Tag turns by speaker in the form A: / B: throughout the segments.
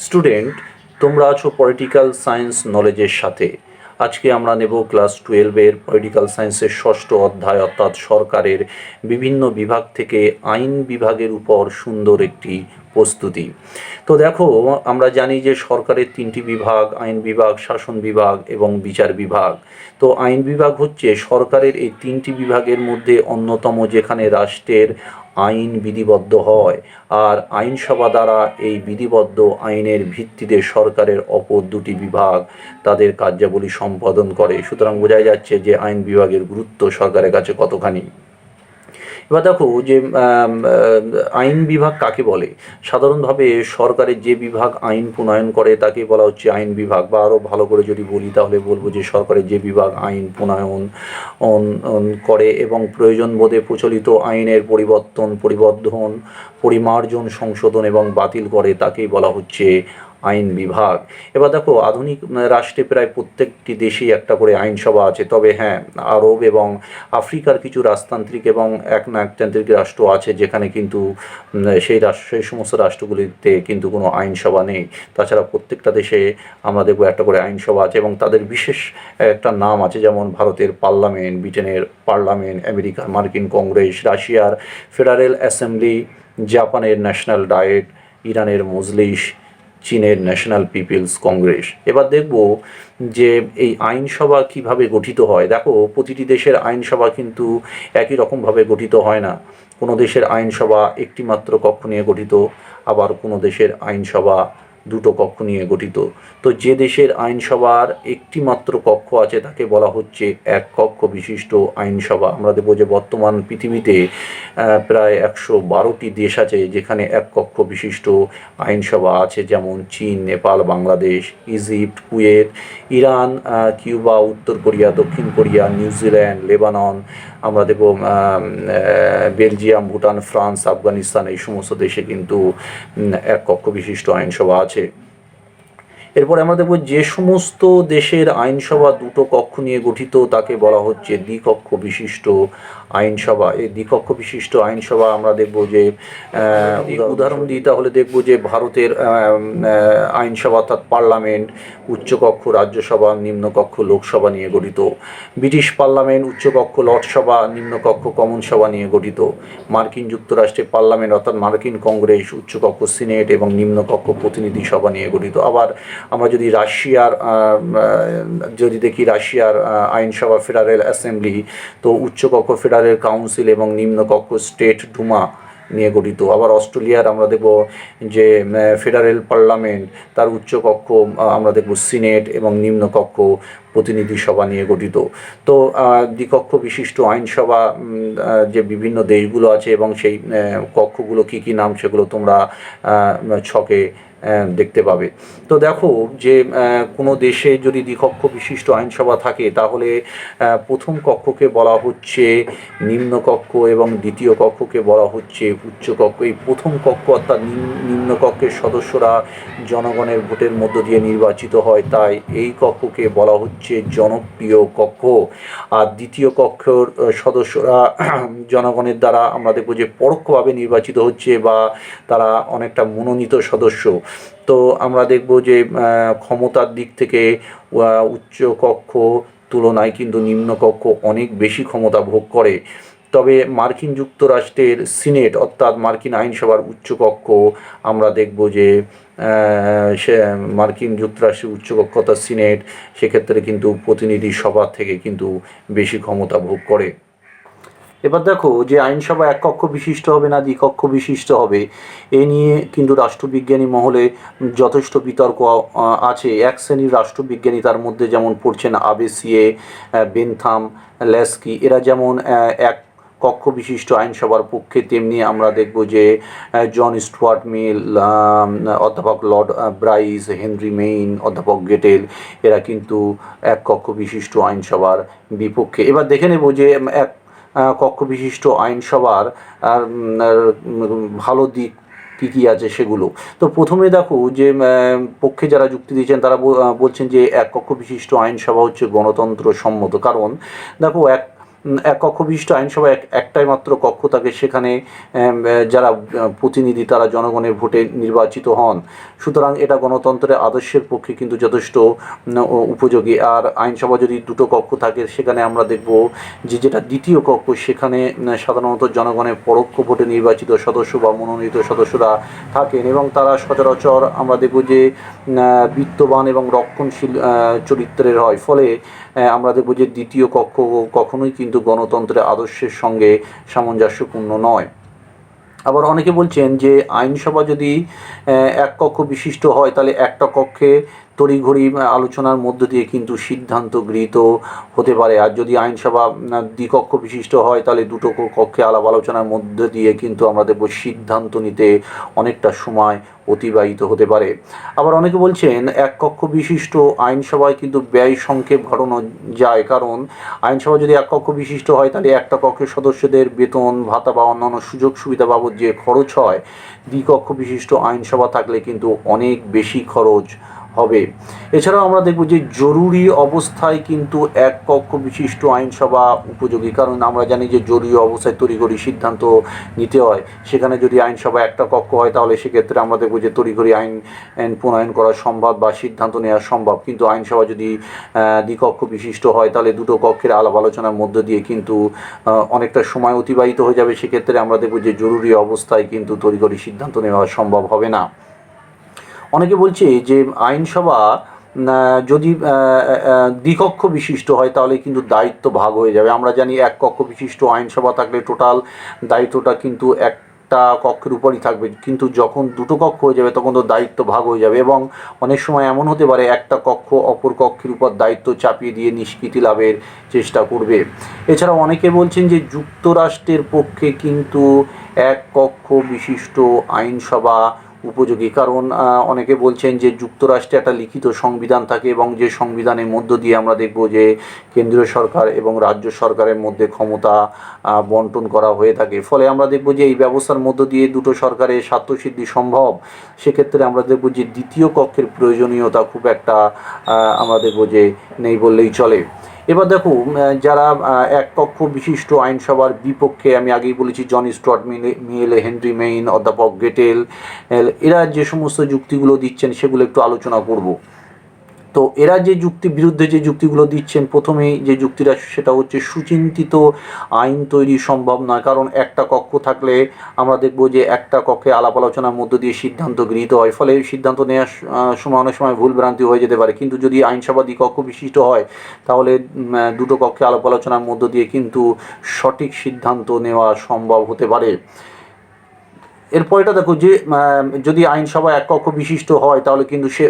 A: Student, তোমরা আছো political science নলেজের সাথে। আজকে আমরা নেব ক্লাস 12-এর পলিটিক্যাল সায়েন্সের ষষ্ঠ অধ্যায়, অর্থাৎ সরকারের বিভিন্ন বিভাগ থেকে আইন বিভাগের উপর সুন্দর একটি প্রস্তুতি। তো দেখো, আমরা জানি যে সরকারের তিনটি বিভাগ: আইন বিভাগ, শাসন বিভাগ এবং বিচার বিভাগ। তো আইন বিভাগ হচ্ছে সরকারের এই তিনটি বিভাগের মধ্যে অন্যতম, যেখানে রাষ্ট্রের আইন বিধিবদ্ধ হয়, আর আইনসভা দ্বারা এই বিধিবদ্ধ আইনের ভিত্তিতে সরকারের অপর দুটি বিভাগ তাদের কার্যাবলী সম্পাদন করে। সুতরাং বোঝাই যাচ্ছে যে আইন বিভাগের গুরুত্ব সরকারের কাছে কতখানি। এবার দেখো যে আইন বিভাগ কাকে বলে। সাধারণভাবে সরকারের যে বিভাগ আইন প্রণয়ন করে তাকে বলা হচ্ছে আইন বিভাগ, বা আরও ভালো করে যদি বলি তাহলে বলবো যে সরকারের যে বিভাগ আইন প্রণয়ন করে এবং প্রয়োজন বোধে প্রচলিত আইনের পরিবর্ধন, পরিমার্জন, সংশোধন এবং বাতিল করে তাকেই বলা হচ্ছে আইন বিভাগ। এবার দেখো, আধুনিক রাষ্ট্রে প্রায় প্রত্যেকটি দেশেই একটা করে আইনসভা আছে। তবে হ্যাঁ, আরব এবং আফ্রিকার কিছু রাজতান্ত্রিক এবং একনায়কতান্ত্রিক রাষ্ট্র আছে যেখানে কিন্তু সেই সমস্ত রাষ্ট্রগুলিতে কিন্তু কোনো আইনসভা নেই। তাছাড়া প্রত্যেকটা দেশে আমরা দেখব একটা করে আইনসভা আছে এবং তাদের বিশেষ একটা নাম আছে, যেমন ভারতের পার্লামেন্ট, ব্রিটেনের পার্লামেন্ট, আমেরিকার মার্কিন কংগ্রেস, রাশিয়ার ফেডারেল অ্যাসেম্বলি, জাপানের ন্যাশনাল ডায়েট, ইরানের মজলিস, চীনের ন্যাশনাল পিপলস কংগ্রেস। এবার দেখব যে এই আইনসভা কিভাবে গঠিত হয়। দেখো, প্রতিটি দেশের আইনসভা কিন্তু একই রকমভাবে গঠিত হয় না। কোনো দেশের আইনসভা একটি মাত্র কক্ষ নিয়ে গঠিত, আবার কোনো দেশের আইনসভা দুটো কক্ষ নিয়ে গঠিত। তো যে দেশের আইনসভার একটি মাত্র কক্ষ আছে তাকে বলা হচ্ছে এক কক্ষ বিশিষ্ট আইনসভা। আমরা দেখব যে বর্তমান পৃথিবীতে প্রায় 112টি দেশ আছে যেখানে এক কক্ষ বিশিষ্ট আইনসভা আছে, যেমন চীন, Nepal, Bangladesh, Egypt, Kuwait, Iran, Cuba, উত্তর কোরিয়া, দক্ষিণ কোরিয়া, নিউজিল্যান্ড, লেবানন, আমরা দেখব বেলজিয়াম, ভুটান, ফ্রান্স, আফগানিস্তান। এই সমস্ত দেশে কিন্তু এক কক্ষ বিশিষ্ট আইনসভা আছে। এরপরে আমরা দেখব যে সমস্ত দেশের আইনসভা দুটো কক্ষ নিয়ে গঠিত তাকে বলা হচ্ছে দ্বিকক্ষ বিশিষ্ট আইনসভা। এই দ্বিকক্ষ বিশিষ্ট আইনসভা আমরা দেখব যে উদাহরণ দিই তাহলে দেখব যে ভারতের আইনসভা অর্থাৎ পার্লামেন্ট উচ্চকক্ষ রাজ্যসভা, নিম্নকক্ষ লোকসভা নিয়ে গঠিত। ব্রিটিশ পার্লামেন্ট উচ্চকক্ষ লর্ডসভা, নিম্নকক্ষ কমন সভা নিয়ে গঠিত। মার্কিন যুক্তরাষ্ট্রের পার্লামেন্ট অর্থাৎ মার্কিন কংগ্রেস উচ্চকক্ষ সিনেট এবং নিম্নকক্ষ প্রতিনিধি সভা নিয়ে গঠিত। আবার আমরা যদি রাশিয়ার আইনসভা ফেডারেল অ্যাসেম্বলি, তো উচ্চকক্ষ ফেডারেল কাউন্সিল এবং নিম্নকক্ষ স্টেট ডুমা নিয়ে গঠিত। আবার অস্ট্রেলিয়ার আমরা দেখব যে ফেডারেল পার্লামেন্ট, তার উচ্চকক্ষ আমরা দেখব সিনেট এবং নিম্নকক্ষ প্রতিনিধি সভা নিয়ে গঠিত। তো দ্বিকক্ষ বিশিষ্ট আইনসভা যে বিভিন্ন দেশগুলো আছে এবং সেই কক্ষগুলো কী কী নাম সেগুলো তোমরা ছকে দেখতে পাবে। তো দেখো যে কোনো দেশে যদি দ্বিকক্ষ বিশিষ্ট আইনসভা থাকে তাহলে প্রথম কক্ষকে বলা হচ্ছে নিম্নকক্ষ এবং দ্বিতীয় কক্ষকে বলা হচ্ছে উচ্চকক্ষ। এই প্রথম কক্ষ অর্থাৎ নিম্নকক্ষের সদস্যরা জনগণের ভোটের মধ্য দিয়ে নির্বাচিত হয়, তাই এই কক্ষকে বলা হচ্ছে জনপ্রিয় কক্ষ। আর দ্বিতীয় কক্ষের সদস্যরা জনগণের দ্বারা আমরা দেখব যে পরোক্ষভাবে নির্বাচিত হচ্ছে, বা তারা অনেকটা মনোনীত সদস্য। তো আমরা দেখব যে ক্ষমতার দিক থেকে উচ্চ কক্ষ তুলনায় কিন্তু নিম্নকক্ষ অনেক বেশি ক্ষমতা ভোগ করে। তবে মার্কিন যুক্তরাষ্ট্রের সিনেট অর্থাৎ মার্কিন আইনসভার উচ্চকক্ষ আমরা দেখব যে মার্কিন যুক্তরাষ্ট্রের উচ্চকক্ষ অর্থাৎ সিনেট, সেক্ষেত্রে কিন্তু প্রতিনিধি সভা থেকে কিন্তু বেশি ক্ষমতা ভোগ করে। এবার দেখো যে আইনসভা এক কক্ষ বিশিষ্ট হবে না দ্বিকক্ষ বিশিষ্ট হবে, এ নিয়ে কিন্তু রাষ্ট্রবিজ্ঞানী মহলে যথেষ্ট বিতর্ক আছে। এক শ্রেণীর রাষ্ট্রবিজ্ঞানী, তার মধ্যে যেমন পড়ছেন আবেসিয়ে, বেনথাম, ল্যাস্কি, এরা যেমন এক কক্ষ বিশিষ্ট আইনসভার পক্ষে, তেমনি আমরা দেখব যে জন স্টুয়ার্ট মিল, অধ্যাপক লর্ড ব্রাইস, হেনরি মেইন, অধ্যাপক গেটেল, এরা কিন্তু এক কক্ষ বিশিষ্ট আইনসভার বিপক্ষে। এবার দেখে নেব যে এক কক্ষ বিশিষ্ট আইনসভার ভালো দিক কী কী আছে সেগুলো। তো প্রথমে দেখো যে পক্ষে যারা যুক্তি দিয়েছেন তারা বলছেন যে এক কক্ষ বিশিষ্ট আইনসভা হচ্ছে গণতন্ত্র সম্মত। কারণ দেখো, এক কক্ষ বিশিষ্ট আইনসভা একটাই মাত্র কক্ষ থাকে, সেখানে যারা প্রতিনিধি তারা জনগণের ভোটে নির্বাচিত হন। সুতরাং এটা গণতন্ত্রের আদর্শের পক্ষে কিন্তু যথেষ্ট উপযোগী। আর আইনসভা যদি দুটো কক্ষ থাকে, সেখানে আমরা দেখব যে যেটা দ্বিতীয় কক্ষ, সেখানে সাধারণত জনগণের পরোক্ষ ভোটে নির্বাচিত সদস্য বা মনোনীত সদস্যরা থাকেন, এবং তারা সচরাচর আমরা দেখব যে বিত্তবান এবং রক্ষণশীল চরিত্রের হয়। ফলে আমরা দেখব যে দ্বিতীয় কক্ষ কখনোই কিন্তু গণতন্ত্রের আদর্শের সঙ্গে সামঞ্জস্যপূর্ণ নয়। আবার অনেকে বলছেন যে আইনসভা যদি এক কক্ষ বিশিষ্ট হয়, তাহলে একটা কক্ষে তড়িঘড়ি আলোচনার মধ্য দিয়ে কিন্তু সিদ্ধান্ত গৃহীত হতে পারে। আর যদি আইনসভা দ্বিকক্ষ বিশিষ্ট হয়, তাহলে দুটো কক্ষে আলাপ আলোচনার মধ্য দিয়ে কিন্তু আমরা দেখব সিদ্ধান্ত নিতে অনেকটা সময় অতিবাহিত হতে পারে। আবার অনেকে বলছেন এক কক্ষ বিশিষ্ট আইনসভায় কিন্তু ব্যয় সংক্ষেপ ঘটানো যায়, কারণ আইনসভা যদি এক কক্ষ বিশিষ্ট হয়, তাহলে একটা কক্ষের সদস্যদের বেতন ভাতা বা অন্যান্য সুযোগ সুবিধা বাবদ যে খরচ হয়, দ্বিকক্ষ বিশিষ্ট আইনসভা থাকলে কিন্তু অনেক বেশি খরচ হবে। এছাড়াও আমরা দেখব যে জরুরি অবস্থায় কিন্তু এক কক্ষ বিশিষ্ট আইনসভা উপযোগী, কারণ আমরা জানি যে জরুরি অবস্থায় তড়িঘড়ি সিদ্ধান্ত নিতে হয়। সেখানে যদি আইনসভা একটা কক্ষ হয়, তাহলে সেক্ষেত্রে আমরা দেখব যে তড়িঘড়ি আইন প্রণয়ন করা সম্ভব বা সিদ্ধান্ত নেওয়া সম্ভব। কিন্তু আইনসভা যদি দ্বিকক্ষ বিশিষ্ট হয়, তাহলে দুটো কক্ষের আলাপ আলোচনার মধ্য দিয়ে কিন্তু অনেকটা সময় অতিবাহিত হয়ে যাবে। সেক্ষেত্রে আমরা দেখব যে জরুরি অবস্থায় কিন্তু তড়িঘড়ি সিদ্ধান্ত নেওয়া সম্ভব হবে না। অনেকে বলছে যে আইনসভা যদি দ্বিকক্ষ বিশিষ্ট হয়, তাহলে কিন্তু দায়িত্ব ভাগ হয়ে যাবে। আমরা জানি এক কক্ষ বিশিষ্ট আইনসভা থাকলে টোটাল দায়িত্বটা কিন্তু একটা কক্ষের উপরই থাকবে, কিন্তু যখন দুটো কক্ষ হয়ে যাবে তখন তো দায়িত্ব ভাগ হয়ে যাবে, এবং অনেক সময় এমন হতে পারে একটা কক্ষ অপর কক্ষের উপর দায়িত্ব চাপিয়ে দিয়ে নিষ্কৃতি লাভের চেষ্টা করবে। এছাড়াও অনেকে বলছেন যে যুক্তরাষ্ট্রের পক্ষে কিন্তু এক কক্ষ বিশিষ্ট আইনসভা উপযোগী, কারণ অনেকে বলছেন যে যুক্তরাষ্ট্রে একটা লিখিত সংবিধান থাকে, এবং যে সংবিধানের মধ্য দিয়ে আমরা দেখব যে কেন্দ্রীয় সরকার এবং রাজ্য সরকারের মধ্যে ক্ষমতা বন্টন করা হয়ে থাকে। ফলে আমরা দেখব যে এই ব্যবস্থার মধ্য দিয়ে দুটো সরকারের স্বার্থসিদ্ধি সম্ভব। সেক্ষেত্রে আমরা দেখব যে দ্বিতীয় কক্ষের প্রয়োজনীয়তা খুব একটা আমরা দেখব যে নেই বললেই চলে। এবার দেখো, যারা এক কক্ষ বিশিষ্ট আইনসভার বিপক্ষে, আমি আগেই বলেছি জন স্টুয়ার্ট মিল, হেনরি মেইন, অধ্যাপক গেটেল, এরা যে সমস্ত যুক্তিগুলো দিচ্ছেন সেগুলো একটু আলোচনা করব। তো এরা যে বিরুদ্ধে যে যুক্তিগুলো দিচ্ছেন, প্রথমেই যে যুক্তিটা সেটা হচ্ছে সুচিন্তিত আইন তৈরি সম্ভব নয়, কারণ একটা কক্ষ থাকলে আমরা দেখব যে একটা কক্ষে আলাপ আলোচনার মধ্য দিয়ে সিদ্ধান্ত গৃহীত হয়। ফলে সিদ্ধান্ত নেওয়ার সময় অনেক সময় ভুল ভ্রান্তি হয়ে যেতে পারে। কিন্তু যদি আইনসভা দ্বিকক্ষ বিশিষ্ট হয়, তাহলে দুটো কক্ষে আলাপ আলোচনার মধ্য দিয়ে কিন্তু সঠিক সিদ্ধান্ত নেওয়া সম্ভব হতে পারে। এরপরটা দেখো যে যদি আইনসভা এক কক্ষ বিশিষ্ট হয়, তাহলে কিন্তু সে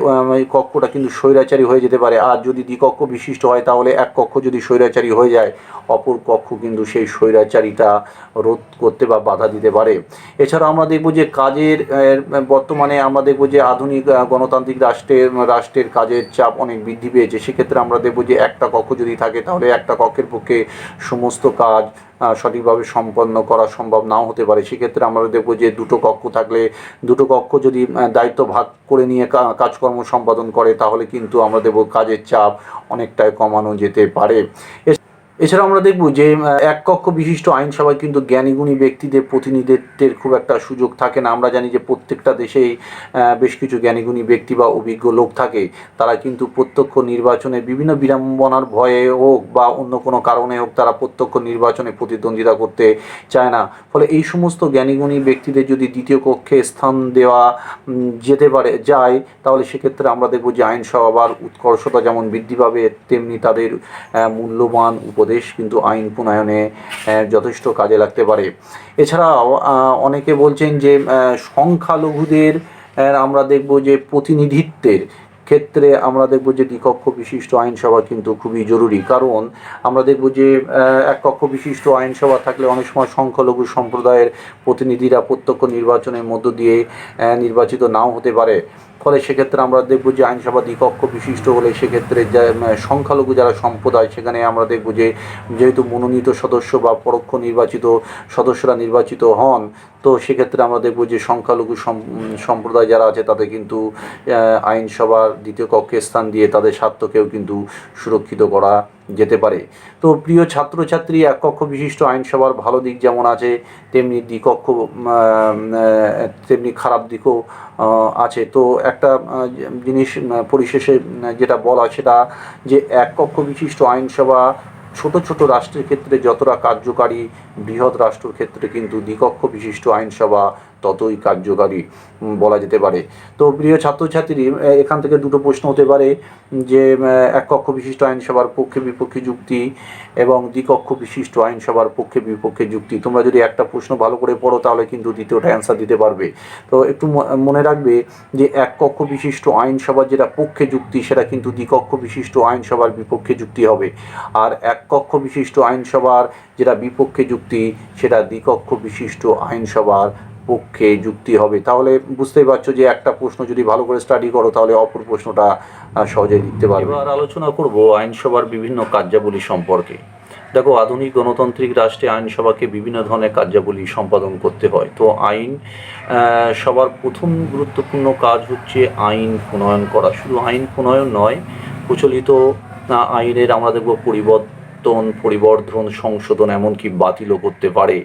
A: কক্ষটা কিন্তু স্বৈরাচারী হয়ে যেতে পারে। আর যদি দ্বিকক্ষ বিশিষ্ট হয়, তাহলে এক কক্ষ যদি স্বৈরাচারী হয়ে যায়, অপর কক্ষ কিন্তু সেই স্বৈরাচারিতা রোধ করতে বা বাধা দিতে পারে। এছাড়া আমরা দেখব যে কাজের বর্তমানে আমরা দেখব যে আধুনিক গণতান্ত্রিক রাষ্ট্রের কাজের চাপ অনেক বৃদ্ধি পেয়েছে। সেক্ষেত্রে আমরা দেখব যে একটা কক্ষ যদি থাকে, তাহলে একটা কক্ষের পক্ষে সমস্ত কাজ সঠিকভাবে সম্পন্ন করা সম্ভব নাও হতে পারে। সেক্ষেত্রে আমরা দেখব যে দুটো কক্ষ থাকলে দুটো কক্ষ যদি দায়িত্ব ভাগ করে নিয়ে কাজকর্ম সম্পাদন করে, তাহলে কিন্তু আমরা দেখব কাজের চাপ অনেকটাই কমানো যেতে পারে। এছাড়া আমরা দেখব যে এক কক্ষ বিশিষ্ট আইনসভায় কিন্তু জ্ঞানীগুণী ব্যক্তিদের প্রতিনিধিত্বের খুব একটা সুযোগ থাকে না। আমরা জানি যে প্রত্যেকটা দেশেই বেশ কিছু জ্ঞানীগুণী ব্যক্তি বা অভিজ্ঞ লোক থাকে। তারা কিন্তু প্রত্যক্ষ নির্বাচনে বিভিন্ন বিড়ম্বনার ভয়ে হোক বা অন্য কোনো কারণে হোক, তারা প্রত্যক্ষ নির্বাচনে প্রতিদ্বন্দ্বিতা করতে চায় না। ফলে এই সমস্ত জ্ঞানীগুণী ব্যক্তিদের যদি দ্বিতীয় কক্ষে স্থান দেওয়া যায়, তাহলে সেক্ষেত্রে আমরা দেখব যে আইনসভার উৎকর্ষতা যেমন বৃদ্ধি পাবে, তেমনি তাদের মূল্যবান উপদেশ কিন্তু আইন প্রণয়নে যথেষ্ট কাজে লাগতে পারে। এছাড়াও অনেকে বলছেন যে সংখ্যালঘুদের আমরা দেখব যে প্রতিনিধিত্বের ক্ষেত্রে আমরা দেখব যে দ্বিকক্ষ বিশিষ্ট আইনসভা কিন্তু খুবই জরুরি, কারণ আমরা দেখব যে এক কক্ষ বিশিষ্ট আইনসভা থাকলে অনেক সময় সংখ্যালঘু সম্প্রদায়ের প্রতিনিধিরা প্রত্যক্ষ নির্বাচনের মধ্য দিয়ে নির্বাচিত নাও হতে পারে। ফলে সেক্ষেত্রে আমরা দেখব যে আইনসভা দ্বিকক্ষ বিশিষ্ট হলে সেক্ষেত্রে সংখ্যালঘু যারা সম্প্রদায়, সেখানে আমরা দেখব যে যেহেতু মনোনীত সদস্য বা পরোক্ষ নির্বাচিত সদস্যরা নির্বাচিত হন, তো সেক্ষেত্রে আমরা দেখব যে সংখ্যালঘু সম্প্রদায় যারা আছে তাদের কিন্তু আইনসভার দ্বিতীয় কক্ষে স্থান দিয়ে তাদের স্বার্থকেও কিন্তু সুরক্ষিত করা যেতে পারে। তো প্রিয় ছাত্রছাত্রী, এক কক্ষ বিশিষ্ট আইনসভার ভালো দিক যেমন আছে, তেমনি তেমনি খারাপ দিকও আছে। তো একটা জিনিস পরিশেষে যেটা বলা সেটা যে এক কক্ষ বিশিষ্ট আইনসভা ছোট ছোট রাষ্ট্রের ক্ষেত্রে যতটা কার্যকারী, বৃহৎ রাষ্ট্রের ক্ষেত্রে কিন্তু দ্বিকক্ষ বিশিষ্ট আইনসভা ততই কার্যকারী বলা যেতে পারে। তো প্রিয় ছাত্রছাত্রী, এখান থেকে দুটো প্রশ্ন হতে পারে যে এক কক্ষ বিশিষ্ট আইনসভার পক্ষে বিপক্ষে যুক্তি এবং দ্বিকক্ষ বিশিষ্ট আইনসভার পক্ষে বিপক্ষে যুক্তি। তোমরা যদি একটা প্রশ্ন ভালো করে পড়ো তাহলে কিন্তু দ্বিতীয়টা অ্যান্সার দিতে পারবে। তো একটু মনে রাখবে যে এক কক্ষ বিশিষ্ট আইনসভার যেটা পক্ষে যুক্তি সেটা কিন্তু দ্বিকক্ষ বিশিষ্ট আইনসভার বিপক্ষে যুক্তি হবে, আর এক কক্ষ বিশিষ্ট আইনসভার যেটা বিপক্ষে যুক্তি সেটা দ্বিকক্ষ বিশিষ্ট আইনসভার পক্ষে যুক্তি হবে। তাহলে বুঝতেই পারছো যে একটা প্রশ্ন যদি ভালো করে স্টাডি করো তাহলে অপর প্রশ্নটা সহজেই লিখতে পারবে। এবার আলোচনা করব আইনসভার বিভিন্ন কার্যাবলী সম্পর্কে। দেখো, আধুনিক গণতান্ত্রিক রাষ্ট্রে আইনসভাকে বিভিন্ন ধরনের কার্যাবলী সম্পাদন করতে হয়। তো আইন সবার প্রথম গুরুত্বপূর্ণ কাজ হচ্ছে আইন প্রণয়ন করা। শুধু আইন প্রণয়ন নয়, প্রচলিত আইনের আমরা দেখব পরিবর্ধন, সংশোধন, এমনকি বাতিলও করতে পারে।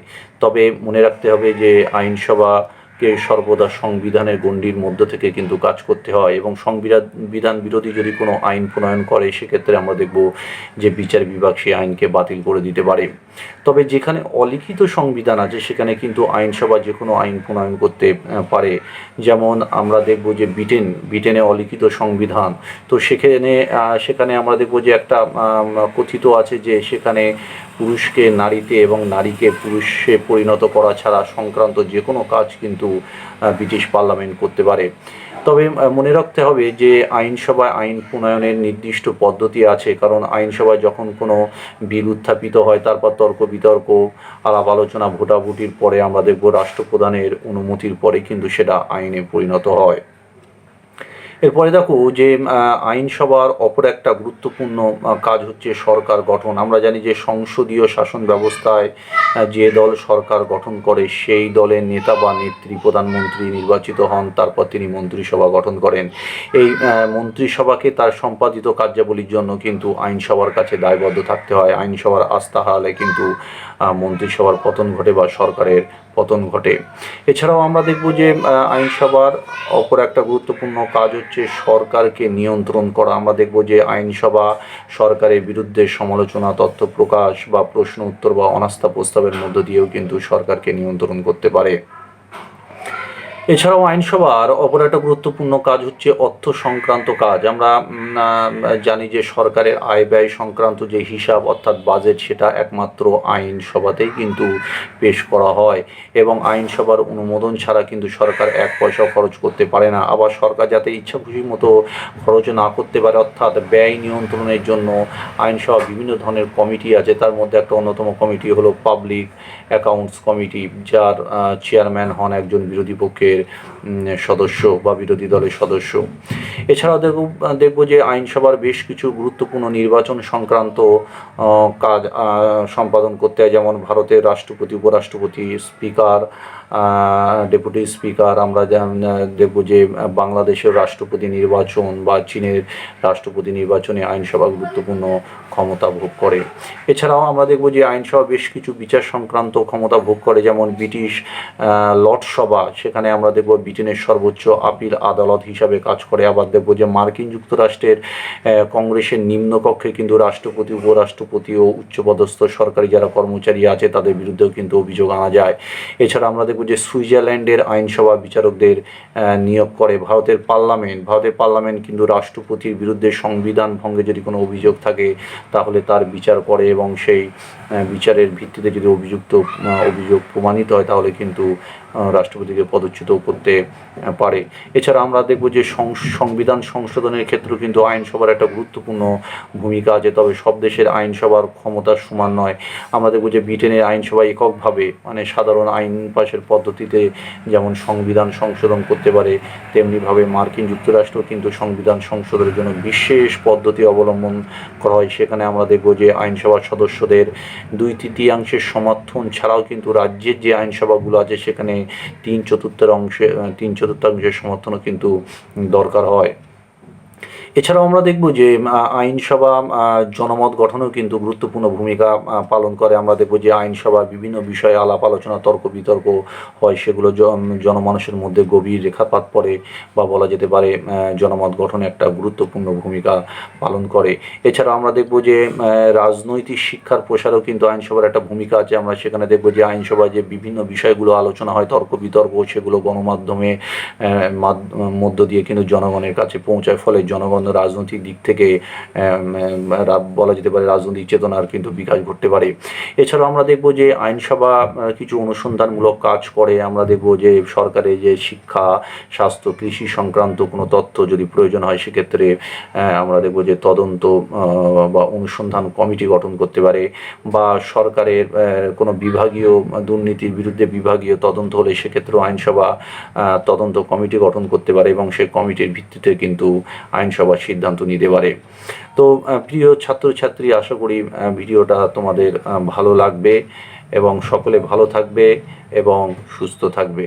A: তবে মনে রাখতে হবে যে আইনসভাকে সর্বদা সংবিধানের গণ্ডির মধ্য থেকে কিন্তু কাজ করতে হয়, এবং সংবিধান বিরোধী যদি কোনো আইন প্রণয়ন করে সেক্ষেত্রে আমরা দেখব যে বিচার বিভাগ সেই আইনকে বাতিল করে দিতে পারে। তবে যেখানে অলিখিত সংবিধান আছে সেখানে কিন্তু আইনসভা যে কোনো আইন প্রণয়ন করতে পারে। যেমন আমরা দেখব যে ব্রিটেনে অলিখিত সংবিধান। তো সেখানে আমরা দেখব যে একটা কথিত আছে যে সেখানে পুরুষকে নারীতে এবং নারীকে পুরুষে পরিণত করা ছাড়া সংক্রান্ত যে কোনো কাজ কিন্তু ব্রিটিশ পার্লামেন্ট করতে পারে। তবে মনে রাখতে হবে যে আইনসভায় আইন প্রণয়নের নির্দিষ্ট পদ্ধতি আছে, কারণ আইনসভায় যখন কোনো বিল উত্থাপিত হয় তারপর তর্ক বিতর্ক, আলাপ আলোচনা, ভোটাভুটির পরে আমরা দেখব রাষ্ট্রপ্রধানের অনুমতির পরে কিন্তু সেটা আইনে পরিণত হয়। এরপরে দেখো যে আইনসভার অপর একটা গুরুত্বপূর্ণ কাজ হচ্ছে সরকার গঠন। আমরা জানি যে সংসদীয় শাসন ব্যবস্থায় যে দল সরকার গঠন করে সেই দলের নেতা বা নেত্রী প্রধানমন্ত্রী নির্বাচিত হন, তারপর তিনি মন্ত্রিসভা গঠন করেন। এই মন্ত্রিসভাকে তার সম্পাদিত কার্যাবলীর জন্য কিন্তু আইনসভার কাছে দায়বদ্ধ থাকতে হয়। আইনসভার আস্থা হারালে কিন্তু মন্ত্রিসভার পতন ঘটে বা সরকারের পতন ঘটে। এছাড়াও আমরা দেখব যে আইনসভার অপর একটা গুরুত্বপূর্ণ কাজ হচ্ছে সরকারকে নিয়ন্ত্রণ করা। আমরা দেখব যে আইনসভা সরকারের বিরুদ্ধে সমালোচনা, তথ্য প্রকাশ বা প্রশ্ন উত্তর বা অনাস্থা প্রস্তাবের মধ্য দিয়েও কিন্তু সরকারকে নিয়ন্ত্রণ করতে পারে। এছাড়াও আইনসভার অপর একটা গুরুত্বপূর্ণ কাজ হচ্ছে অর্থ সংক্রান্ত কাজ। আমরা জানি যে সরকারের আয় ব্যয় সংক্রান্ত যে হিসাব অর্থাৎ বাজেট সেটা একমাত্র আইনসভাতেই কিন্তু পেশ করা হয়, এবং আইনসভার অনুমোদন ছাড়া কিন্তু সরকার এক পয়সাও খরচ করতে পারে না। আবার সরকার যাতে ইচ্ছা খুশি মতো খরচ না করতে পারে অর্থাৎ ব্যয় নিয়ন্ত্রণের জন্য আইনসভা বিভিন্ন ধরনের কমিটি আছে। তার মধ্যে একটা অন্যতম কমিটি হলো পাবলিক অ্যাকাউন্টস কমিটি, যার চেয়ারম্যান হন একজন বিরোধী পক্ষের সদস্য বা বিরোধী দলের সদস্য। এছাড়াও দেখব যে আইনসভার বেশ কিছু গুরুত্বপূর্ণ নির্বাচন সংক্রান্ত কাজ সম্পাদন করতে হয়, যেমন ভারতের রাষ্ট্রপতি, উপরাষ্ট্রপতি, স্পিকার, ডেপুটি স্পিকার। আমরা দেখব যে বাংলাদেশের রাষ্ট্রপতি নির্বাচন বা চীনের রাষ্ট্রপতি নির্বাচনে আইনসভা গুরুত্বপূর্ণ ক্ষমতা ভোগ করে। এছাড়াও আমরা দেখব যে আইনসভা বেশ কিছু বিচার সংক্রান্ত ক্ষমতা ভোগ করে, যেমন ব্রিটিশ লর্ডসভা, সেখানে আমরা দেখব ব্রিটেনের সর্বোচ্চ আপিল আদালত হিসাবে কাজ করে। আবার দেখব যে মার্কিন যুক্তরাষ্ট্রের কংগ্রেসের নিম্নকক্ষে কিন্তু রাষ্ট্রপতি, উপরাষ্ট্রপতি ও উচ্চপদস্থ সরকারি যারা কর্মচারী আছে তাদের বিরুদ্ধেও কিন্তু অভিযোগ আনা যায়। এছাড়া আমরা দেখব যে সুইজারল্যান্ডের আইনসভা বিচারকদের নিয়োগ করে। ভারতের পার্লামেন্ট কিন্তু রাষ্ট্রপতির বিরুদ্ধে সংবিধান ভঙ্গে যদি কোনো অভিযোগ থাকে তাহলে তার বিচার করে, এবং সেই বিচারের ভিত্তিতে যদি অভিযোগ প্রমাণিত হয় তাহলে কিন্তু রাষ্ট্রপতিকে পদচ্যুত করতে পারে। এছাড়া আমরা দেখব যে সংবিধান সংশোধনের ক্ষেত্রেও কিন্তু আইনসভার একটা গুরুত্বপূর্ণ ভূমিকা আছে। তবে সব দেশের আইনসভার ক্ষমতা সমান নয়। আমরা দেখব যে ব্রিটেনের আইনসভা এককভাবে মানে সাধারণ আইন পাশের পদ্ধতিতে যেমন সংবিধান সংশোধন করতে পারে, তেমনিভাবে মার্কিন যুক্তরাষ্ট্র কিন্তু সংবিধান সংশোধনের জন্য বিশেষ পদ্ধতি অবলম্বন করা হয়। সেখানে আমরা দেখব যে আইনসভার সদস্যদের 2/3 সমর্থন ছাড়াও কিন্তু রাজ্যের যে আইনসভাগুলো আছে সেখানে 3/4 সমর্থনও কিন্তু দরকার হয়। এছাড়াও আমরা দেখব যে আইনসভা জনমত গঠনেও কিন্তু গুরুত্বপূর্ণ ভূমিকা পালন করে। আমরা দেখব যে আইনসভার বিভিন্ন বিষয়ে আলাপ আলোচনা, তর্ক বিতর্ক হয়, সেগুলো জনমানুষের মধ্যে গভীর রেখাপাত পড়ে, বা বলা যেতে পারে জনমত গঠনে একটা গুরুত্বপূর্ণ ভূমিকা পালন করে। এছাড়াও আমরা দেখব যে রাজনৈতিক শিক্ষার প্রসারেও কিন্তু আইনসভার একটা ভূমিকা আছে। আমরা সেখানে দেখব যে আইনসভায় যে বিভিন্ন বিষয়গুলো আলোচনা হয়, তর্ক বিতর্ক, সেগুলো গণমাধ্যমে মধ্য দিয়ে কিন্তু জনগণের কাছে পৌঁছায়। ফলে জনগণ রাজনৈতিক দিক থেকে বলা যেতে পারে রাজনৈতিক চেতনার কিন্তু বিকাশ ঘটতে পারে। এছাড়াও আমরা দেখব যে আইনসভা কিছু অনুসন্ধানমূলক কাজ করে। আমরা দেখব যে সরকারের যে শিক্ষা, স্বাস্থ্য, কৃষি সংক্রান্ত কোনো তথ্য যদি প্রয়োজন হয়, সেক্ষেত্রে আমরা দেখব যে তদন্ত বা অনুসন্ধান কমিটি গঠন করতে পারে, বা সরকারের কোনো বিভাগীয় দুর্নীতির বিরুদ্ধে বিভাগীয় তদন্ত হলে সেক্ষেত্রেও আইনসভা তদন্ত কমিটি গঠন করতে পারে, এবং সেই কমিটির ভিত্তিতে কিন্তু আইনসভা সিদ্ধান্ত নিতে পারে। তো প্রিয় ছাত্রছাত্রী, আশা করি ভিডিওটা তোমাদের ভালো লাগবে, এবং সকলে ভালো থাকবে এবং সুস্থ থাকবে।